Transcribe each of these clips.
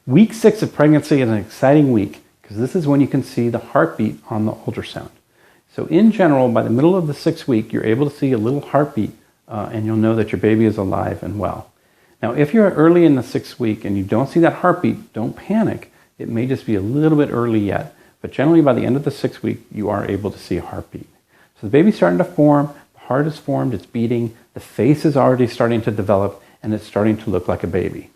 Week 6 of pregnancy is an exciting week because this is when you can see the heartbeat on the ultrasound. So in general, by the middle of the 6th week, you're able to see a little heartbeat and you'll know that your baby is alive and well. Now, if you're early in the 6th week and you don't see that heartbeat, don't panic. It may just be a little bit early yet, but generally by the end of the 6th week, you are able to see a heartbeat. So the baby's starting to form, the heart is formed, it's beating, the face is already starting to develop, and it's starting to look like a baby.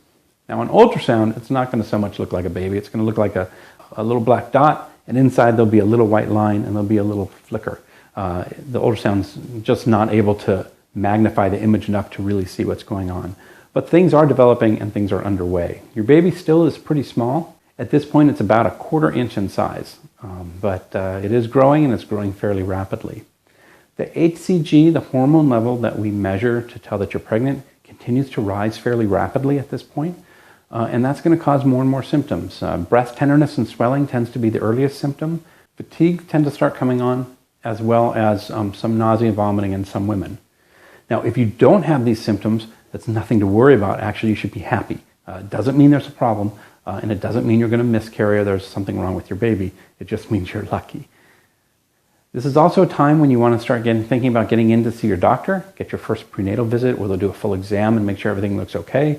Now on ultrasound, it's not going to so much look like a baby. It's going to look like a little black dot, and inside there'll be a little white line and there'll be a little flicker. The ultrasound's just not able to magnify the image enough to really see what's going on. But things are developing and things are underway. Your baby still is pretty small. At this point, it's about 1/4 inch in size, but it is growing and it's growing fairly rapidly. The HCG, the hormone level that we measure to tell that you're pregnant, continues to rise fairly rapidly at this point. And that's going to cause more and more symptoms. Breast tenderness and swelling tends to be the earliest symptom. Fatigue tends to start coming on, as well as some nausea and vomiting in some women. Now, if you don't have these symptoms, that's nothing to worry about. Actually, you should be happy. It doesn't mean there's a problem, and it doesn't mean you're going to miscarry or there's something wrong with your baby. It just means you're lucky. This is also a time when you want to start thinking about getting in to see your doctor, get your first prenatal visit where they'll do a full exam and make sure everything looks okay.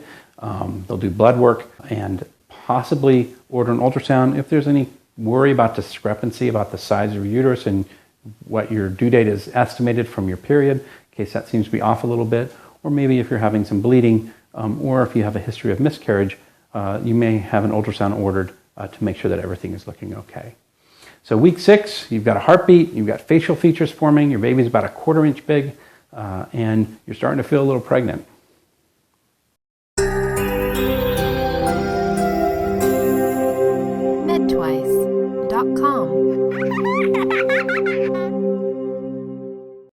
They'll do blood work and possibly order an ultrasound if there's any worry about discrepancy about the size of your uterus and what your due date is estimated from your period, in case that seems to be off a little bit, or maybe if you're having some bleeding, or if you have a history of miscarriage, you may have an ultrasound ordered to make sure that everything is looking okay. So week 6, you've got a heartbeat, you've got facial features forming, your baby's about 1/4 inch big, and you're starting to feel a little pregnant. Medtwice.com